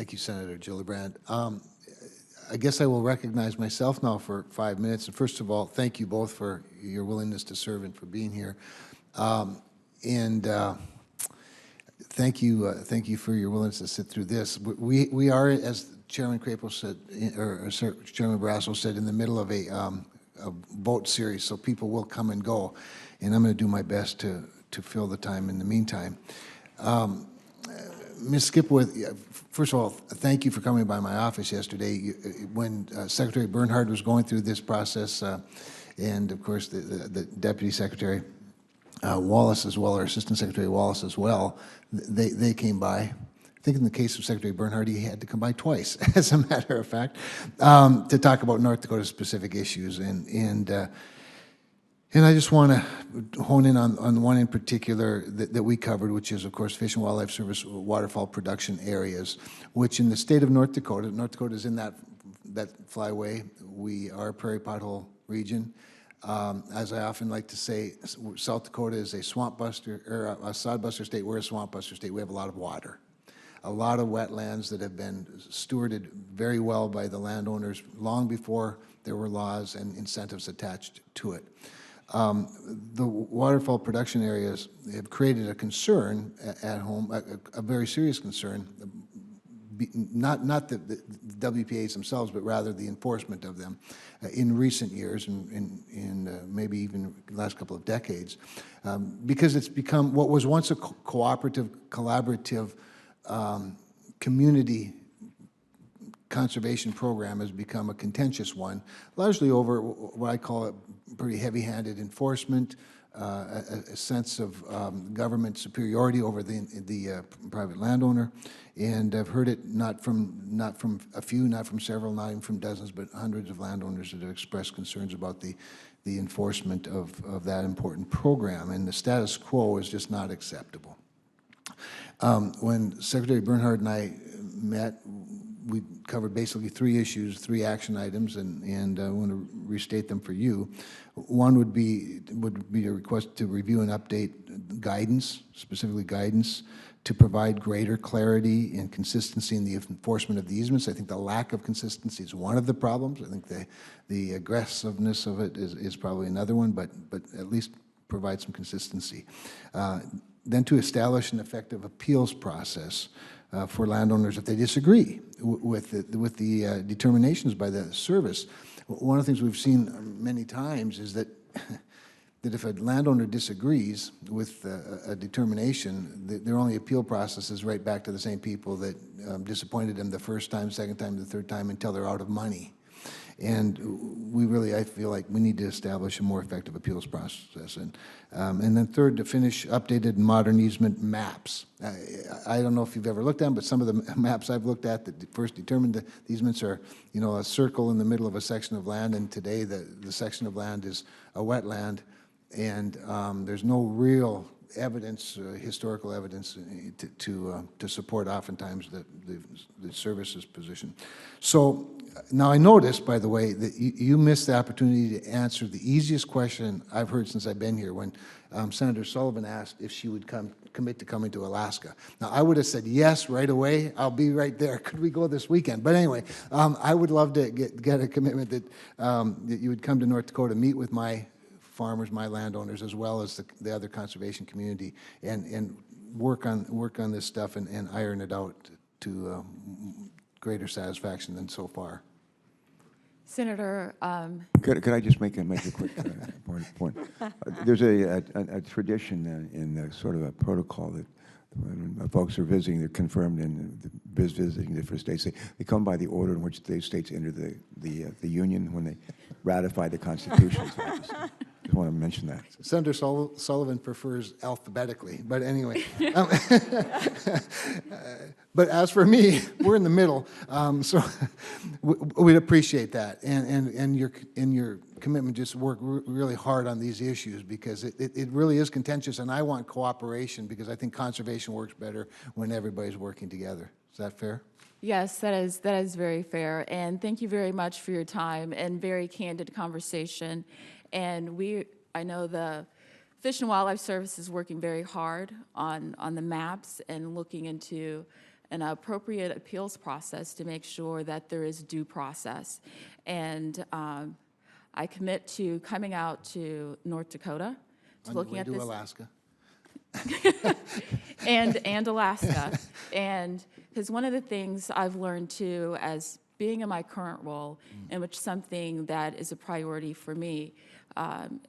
Thank you, Senator Gillibrand. I guess I will recognize myself now for 5 minutes. And first of all, thank you both for your willingness to serve and for being here. Thank you for your willingness to sit through this. We are, as Chairman Cramer said, or Chairman Barrasso said, in the middle of a vote series, so people will come and go, and I'm going to do my best to fill the time in the meantime. Ms. Skipwith, first of all, thank you for coming by my office yesterday. When Secretary Bernhard was going through this process, and of course the Deputy Secretary Wallace as well, or Assistant Secretary Wallace as well, they came by. I think in the case of Secretary Bernhard, he had to come by twice, as a matter of fact, to talk about North Dakota specific issues. And I just want to hone in on one in particular that we covered, which is, of course, Fish and Wildlife Service waterfowl production areas, which in the state of North Dakota is in that flyway. We are a prairie pothole region. As I often like to say, South Dakota is a swamp buster, or a sod buster state. We're a swamp buster state. We have a lot of water, a lot of wetlands that have been stewarded very well by the landowners long before there were laws and incentives attached to it. The waterfowl production areas have created a concern at home, a very serious concern, not the WPAs themselves, but rather the enforcement of them in recent years, and maybe even the last couple of decades, because it's become what was once a cooperative, collaborative community conservation program has become a contentious one, largely over what I call it pretty heavy-handed enforcement, a sense of government superiority over the private landowner, and I've heard it not from a few, not from several, not even from dozens, but hundreds of landowners that have expressed concerns about the enforcement of that important program, and the status quo is just not acceptable. When Secretary Bernhard and I met, we covered basically 3 issues, 3 action items, and I want to restate them for you. One would be a request to review and update guidance, specifically guidance, to provide greater clarity and consistency in the enforcement of the easements. I think the lack of consistency is one of the problems. I think the aggressiveness of it is probably another one, but at least provide some consistency. Then to establish an effective appeals process for landowners if they disagree with the determinations by the service. One of the things we've seen many times is that that if a landowner disagrees with a determination, their only appeal process is right back to the same people that disappointed them the first time, second time, the third time, until they're out of money. And I feel like we need to establish a more effective appeals process. And then third, to finish updated modern easement maps. I don't know if you've ever looked at them, but some of the maps I've looked at that first determined the easements are, a circle in the middle of a section of land, and today the section of land is a wetland, and there's no real evidence, historical evidence, to support oftentimes the services position. So now I noticed, by the way, that you missed the opportunity to answer the easiest question I've heard since I've been here, when Senator Sullivan asked if she would commit to coming to Alaska. Now, I would have said yes right away. I'll be right there. Could we go this weekend? But anyway, I would love to get a commitment that you would come to North Dakota, meet with my farmers, my landowners, as well as the other conservation community, and work on this stuff and iron it out to greater satisfaction than so far. Senator, Could I just make a quick point? There's a tradition in sort of a protocol that when folks are visiting, they're confirmed in visiting different states. They come by the order in which the states enter the Union when they ratify the Constitution. So I just want to mention that. Senator Sullivan prefers alphabetically, but anyway. But as for me, we're in the middle, so we'd appreciate that, and your commitment just work really hard on these issues, because it really is contentious, and I want cooperation, because I think conservation works better when everybody's working together. Is that fair? yes, that is very fair, and thank you very much for your time and very candid conversation. And I know the Fish and Wildlife Service is working very hard on the maps and looking into an appropriate appeals process to make sure that there is due process. And I commit to coming out to North Dakota, to On your looking way at to this. Alaska. and Alaska. And because one of the things I've learned too, as being in my current role, in which something that is a priority for me,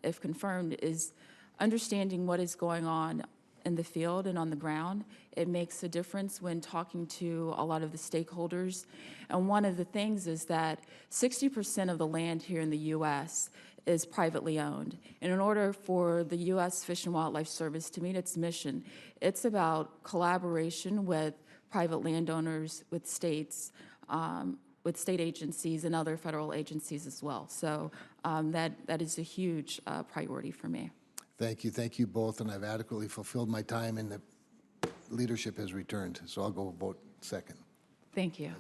if confirmed, is understanding what is going on in the field and on the ground. It makes a difference when talking to a lot of the stakeholders. And one of the things is that 60% of the land here in the U.S. is privately owned. And in order for the U.S. Fish and Wildlife Service to meet its mission, it's about collaboration with private landowners, with states, with state agencies and other federal agencies as well. So that is a huge priority for me. Thank you both, and I've adequately fulfilled my time, and the leadership has returned, so I'll go vote second. Thank you.